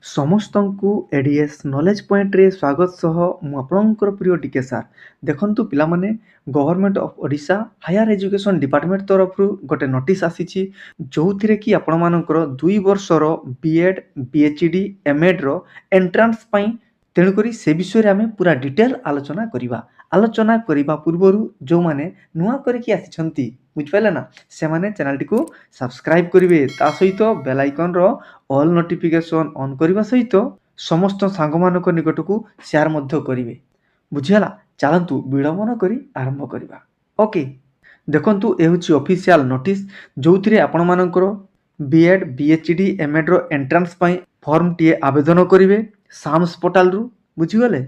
ସମସ୍ତଙ୍କୁ ADS knowledge ପଏଣ୍ଟରେ ସ୍ୱାଗତ ସହ ମୁଁ ଆପଣଙ୍କର ପ୍ରିୟ ଟିକେ ସାର୍। ଦେଖନ୍ତୁ ପିଲାମାନେ, government of Odisha higher education department ତରଫରୁ ଗୋଟେ ନୋଟିସ୍ ଆସିଛି, ଯେଉଁଥିରେ କି ଆପଣମାନଙ୍କର 2 ବର୍ଷର ବିଏଡ୍, ବିଏଚ୍ଡି, ଏମ୍ଏଡ୍ର ଏଣ୍ଟ୍ରାନ୍ସ ପାଇଁ। ତେଣୁକରି ସେ ବିଷୟରେ ଆମେ ପୁରା ଡିଟେଲ୍ ଆଲୋଚନା କରିବା। ଆଲୋଚନା କରିବା ପୂର୍ବରୁ ଯେଉଁମାନେ ନୂଆ କରିକି ଆସିଛନ୍ତି, ବୁଝିପାରିଲେ ନା, ସେମାନେ ଚ୍ୟାନେଲଟିକୁ ସବସ୍କ୍ରାଇବ୍ କରିବେ। ତା ସହିତ ବେଲ୍ ଆଇକନ୍ର ଅଲ୍ ନୋଟିଫିକେସନ୍ ଅନ୍ କରିବା ସହିତ ସମସ୍ତ ସାଙ୍ଗମାନଙ୍କ ନିକଟକୁ ସେୟାର ମଧ୍ୟ କରିବେ। ବୁଝିଗଲା? ଚାଲନ୍ତୁ ବିଳମ୍ବ ନ କରି ଆରମ୍ଭ କରିବା। ଓକେ, ଦେଖନ୍ତୁ ଏ ହେଉଛି ଅଫିସିଆଲ ନୋଟିସ୍, ଯେଉଁଥିରେ ଆପଣମାନଙ୍କର ବିଏଡ୍, ବିଏଚ୍ଡି, ଏମ୍ଏଡ୍ର ଏଣ୍ଟ୍ରାନ୍ସ ପାଇଁ ଫର୍ମଟିଏ ଆବେଦନ କରିବେ ସାମ୍ସ ପୋର୍ଟାଲରୁ। ବୁଝିଗଲେ?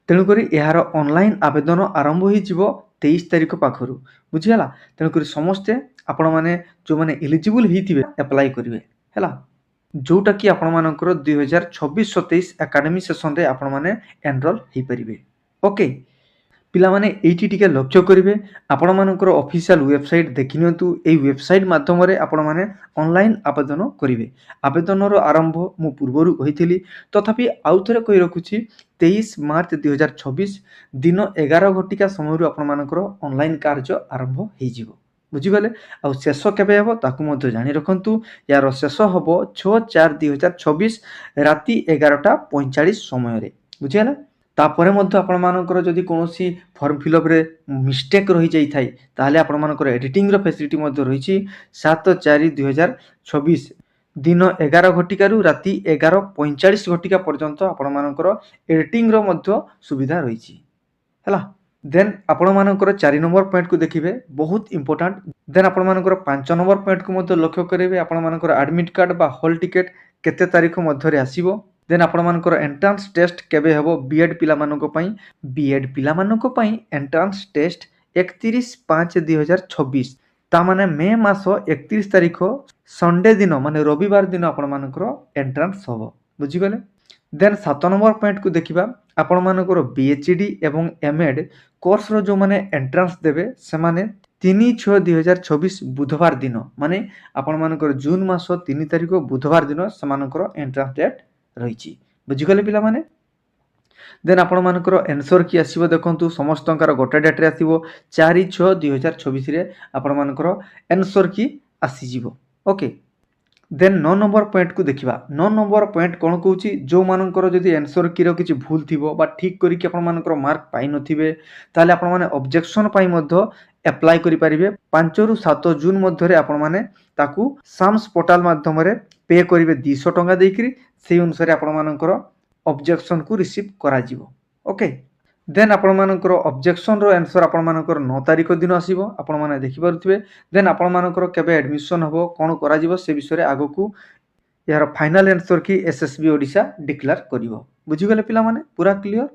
ତେଣୁକରି ଏହାର ଅନଲାଇନ୍ ଆବେଦନ ଆରମ୍ଭ ହୋଇଯିବ 23 ତାରିଖ ପାଖରୁ। ବୁଝିଗଲା? ତେଣୁକରି ସମସ୍ତେ ଆପଣମାନେ ଯେଉଁମାନେ ଇଲିଜିବୁଲ୍ ହେଇଥିବେ ଆପ୍ଲାଏ କରିବେ ହେଲା, ଯେଉଁଟାକି ଆପଣମାନଙ୍କର 2026-27 ଏକାଡେମୀ ସେସନରେ ଆପଣମାନେ ଏନରୋଲ୍ ହେଇପାରିବେ। ଓକେ, ପିଲାମାନେ ଏଇଠି ଟିକେ ଲକ୍ଷ୍ୟ କରିବେ, ଆପଣମାନଙ୍କର ଅଫିସିଆଲ ୱେବସାଇଟ୍ ଦେଖିନିଅନ୍ତୁ। ଏହି ୱେବସାଇଟ୍ ମାଧ୍ୟମରେ ଆପଣମାନେ ଅନଲାଇନ୍ ଆବେଦନ କରିବେ। ଆବେଦନର ଆରମ୍ଭ ମୁଁ ପୂର୍ବରୁ କହିଥିଲି, ତଥାପି ଆଉ ଥରେ କହି ରଖୁଛି, 23 ମାର୍ଚ୍ଚ 2026 ଦିନ 11 ଘଟିକା ସମୟରୁ ଆପଣମାନଙ୍କର ଅନଲାଇନ୍ କାର୍ଯ୍ୟ ଆରମ୍ଭ ହେଇଯିବ। ବୁଝିଗଲେ? ଆଉ ଶେଷ କେବେ ହେବ ତାକୁ ମଧ୍ୟ ଜାଣି ରଖନ୍ତୁ। ୟାର ଶେଷ ହେବ 6/4/2026 ରାତି 11:45 ସମୟରେ। ବୁଝିଗଲା? ତାପରେ ମଧ୍ୟ ଆପଣମାନଙ୍କର ଯଦି କୌଣସି ଫର୍ମ ଫିଲ୍ଅପ୍ରେ ମିଷ୍ଟେକ୍ ରହିଯାଇଥାଏ, ତାହେଲେ ଆପଣମାନଙ୍କର ଏଡ଼ିଟିଂର ଫେସିଲିଟି ମଧ୍ୟ ରହିଛି। 7/4/2026 ଦିନ 11 ଘଟିକାରୁ ରାତି 11:45 ଘଟିକା ପର୍ଯ୍ୟନ୍ତ ଆପଣମାନଙ୍କର ଏଡ଼ିଟିଂର ମଧ୍ୟ ସୁବିଧା ରହିଛି ହେଲା। ଦେନ୍ ଆପଣମାନଙ୍କର 4 ନମ୍ବର ପଏଣ୍ଟକୁ ଦେଖିବେ, ବହୁତ ଇମ୍ପୋର୍ଟାଣ୍ଟ। ଦେନ୍ ଆପଣମାନଙ୍କର 5 ନମ୍ବର ପଏଣ୍ଟକୁ ମଧ୍ୟ ଲକ୍ଷ୍ୟ କରିବେ, ଆପଣମାନଙ୍କର ଆଡ଼ମିଟ୍ କାର୍ଡ଼ ବା ହଲ୍ ଟିକେଟ୍ କେତେ ତାରିଖ ମଧ୍ୟରେ ଆସିବ। ଦେନ୍ ଆପଣମାନଙ୍କର ଏଣ୍ଟ୍ରାନ୍ସ ଟେଷ୍ଟ କେବେ ହେବ ବିଏଡ୍ ପିଲାମାନଙ୍କ ପାଇଁ। ବିଏଡ୍ ପିଲାମାନଙ୍କ ପାଇଁ ଏଣ୍ଟ୍ରାନ୍ସ ଟେଷ୍ଟ 31/5/2026, ତାମାନେ ମେ ମାସ 31 ତାରିଖ ସଣ୍ଡେ ଦିନ, ମାନେ ରବିବାର ଦିନ ଆପଣମାନଙ୍କର ଏଣ୍ଟ୍ରାନ୍ସ ହେବ। ବୁଝିଗଲେ? ଦେନ୍ 7 ନମ୍ବର ପଏଣ୍ଟକୁ ଦେଖିବା, ଆପଣମାନଙ୍କର ବିଏଚ୍ଡି ଏବଂ ଏମ୍ଏଡ୍ କୋର୍ସର ଯେଉଁମାନେ ଏଣ୍ଟ୍ରାନ୍ସ ଦେବେ, ସେମାନେ 3/6/2026 ବୁଧବାର ଦିନ, ମାନେ ଆପଣମାନଙ୍କର ଜୁନ୍ ମାସ 3 ତାରିଖ ବୁଧବାର ଦିନ ସେମାନଙ୍କର ଏଣ୍ଟ୍ରାନ୍ସ ଡେଟ୍ ରହିଛି। ବୁଝିଗଲେ ପିଲାମାନେ? ଦେନ୍ ଆପଣମାନଙ୍କର ଆନ୍ସର୍ କି ଆସିବ, ଦେଖନ୍ତୁ ସମସ୍ତଙ୍କର ଗୋଟେ ଡେଟ୍ରେ ଆସିବ। 4/6/2026ରେ ଆପଣମାନଙ୍କର ଆନ୍ସର୍ କି ଆସିଯିବ। ଓକେ, ଦେନ୍ 9 ନମ୍ବର ପଏଣ୍ଟକୁ ଦେଖିବା। 9 ନମ୍ବର ପଏଣ୍ଟ କ'ଣ କହୁଛି, ଯେଉଁମାନଙ୍କର ଯଦି ଆନ୍ସର୍ କିର କିଛି ଭୁଲ ଥିବ ବା ଠିକ୍ କରିକି ଆପଣମାନଙ୍କର ମାର୍କ ପାଇନଥିବେ, ତାହେଲେ ଆପଣମାନେ ଅବଜେକ୍ସନ୍ ପାଇଁ ମଧ୍ୟ ଆପ୍ଲାଏ କରିପାରିବେ। 5ରୁ 7 ଜୁନ୍ ମଧ୍ୟରେ ଆପଣମାନେ ତାକୁ ସାମ୍ସ ପୋର୍ଟାଲ ମାଧ୍ୟମରେ ପେ କରିବେ 200 ଟଙ୍କା ଦେଇକରି। ସେହି ଅନୁସାରେ ଆପଣମାନଙ୍କର ଅବଜେକ୍ସନ୍କୁ ରିସିଭ୍ କରାଯିବ। ଓକେ, ଦେନ୍ ଆପଣମାନଙ୍କର ଅବଜେକ୍ସନ୍ର ଆନ୍ସର୍ ଆପଣମାନଙ୍କର 9 ତାରିଖ ଦିନ ଆସିବ, ଆପଣମାନେ ଦେଖିପାରୁଥିବେ। ଦେନ୍ ଆପଣମାନଙ୍କର କେବେ ଆଡ଼ମିସନ୍ ହେବ, କ'ଣ କରାଯିବ, ସେ ବିଷୟରେ ଆଗକୁ ଏହାର ଫାଇନାଲ୍ ଆନ୍ସର୍ କି ଏସ୍ଏସ୍ବି ଓଡ଼ିଶା ଡିକ୍ଲେୟାର କରିବ। ବୁଝିଗଲେ ପିଲାମାନେ? ପୁରା କ୍ଲିଅର?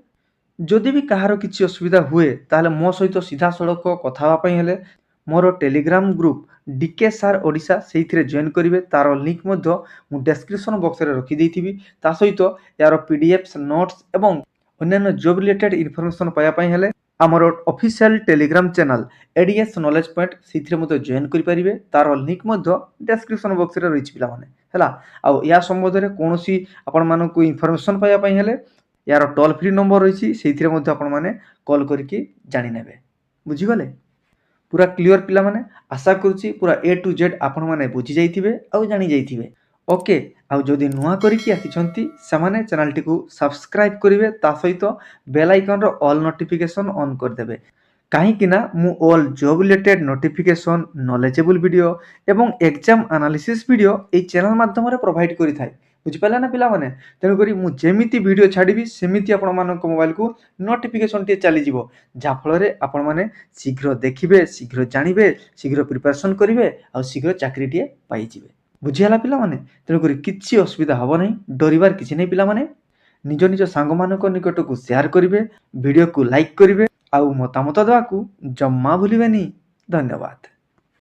ଯଦି ବି କାହାର କିଛି ଅସୁବିଧା ହୁଏ, ତାହେଲେ ମୋ ସହିତ ସିଧାସଳଖ କଥା ହେବା ପାଇଁ ହେଲେ ମୋର Telegram group D K sir Odisha, ସେଇଥିରେ ଜଏନ୍ କରିବେ। ତା'ର ଲିଙ୍କ୍ ମଧ୍ୟ ମୁଁ ଡେସ୍କ୍ରିପସନ୍ ବକ୍ସରେ ରଖିଦେଇଥିବି। ତା ସହିତ ଏହାର PDFs, ନୋଟ୍ସ ଏବଂ ଅନ୍ୟାନ୍ୟ ଜବ୍ ରିଲେଟେଡ୍ ଇନଫର୍ମେସନ୍ ପାଇବା ପାଇଁ ହେଲେ ଆମର official Telegram channel ADS knowledge point, ସେଇଥିରେ ମଧ୍ୟ ଜଏନ୍ କରିପାରିବେ। ତା'ର ଲିଙ୍କ୍ ମଧ୍ୟ ଡେସ୍କ୍ରିପସନ୍ ବକ୍ସରେ ରହିଛି ପିଲାମାନେ ହେଲା। ଆଉ ଏହା ସମ୍ବନ୍ଧରେ କୌଣସି ଆପଣମାନଙ୍କୁ ଇନଫର୍ମେସନ୍ ପାଇବା ପାଇଁ ହେଲେ ଏହାର ଟୋଲ୍ ଫ୍ରି ନମ୍ବର ରହିଛି, ସେଇଥିରେ ମଧ୍ୟ ଆପଣମାନେ କଲ୍ କରିକି ଜାଣିନେବେ। ବୁଝିଗଲେ? ପୁରା କ୍ଲିଅର ପିଲାମାନେ? ଆଶା କରୁଛି ପୁରା A to Z ଆପଣମାନେ ବୁଝିଯାଇଥିବେ ଆଉ ଜାଣିଯାଇଥିବେ। ଓକେ, ଆଉ ଯଦି ନୂଆ କରିକି ଆସିଛନ୍ତି, ସେମାନେ ଚ୍ୟାନେଲଟିକୁ ସବସ୍କ୍ରାଇବ୍ କରିବେ, ତା ସହିତ ବେଲ୍ ଆଇକନ୍ର ଅଲ୍ ନୋଟିଫିକେସନ୍ ଅନ୍ କରିଦେବେ। କାହିଁକି ନା ମୁଁ all job related notification, knowledgeable video ଏବଂ ଏକ୍ଜାମ୍ ଆନାଲିସିସ୍ ଭିଡ଼ିଓ ଏହି ଚ୍ୟାନେଲ୍ ମାଧ୍ୟମରେ ପ୍ରୋଭାଇଡ଼ କରିଥାଏ। ବୁଝିପାରିଲେ ନା ପିଲାମାନେ? ତେଣୁକରି ମୁଁ ଯେମିତି ଭିଡ଼ିଓ ଛାଡ଼ିବି, ସେମିତି ଆପଣମାନଙ୍କ ମୋବାଇଲକୁ ନୋଟିଫିକେସନ୍ଟିଏ ଚାଲିଯିବ, ଯାହାଫଳରେ ଆପଣମାନେ ଶୀଘ୍ର ଦେଖିବେ, ଶୀଘ୍ର ଜାଣିବେ, ଶୀଘ୍ର ପ୍ରିପାରେସନ୍ କରିବେ ଆଉ ଶୀଘ୍ର ଚାକିରିଟିଏ ପାଇଯିବେ। ବୁଝିହେଲା ପିଲାମାନେ? ତେଣୁକରି କିଛି ଅସୁବିଧା ହେବ ନାହିଁ, ଡରିବାର କିଛି ନାହିଁ ପିଲାମାନେ। ନିଜ ନିଜ ସାଙ୍ଗମାନଙ୍କ ନିକଟକୁ ସେୟାର କରିବେ, ଭିଡ଼ିଓକୁ ଲାଇକ୍ କରିବେ ଆଉ ମତାମତ ଦେବାକୁ ଜମା ଭୁଲିବେନି। ଧନ୍ୟବାଦ।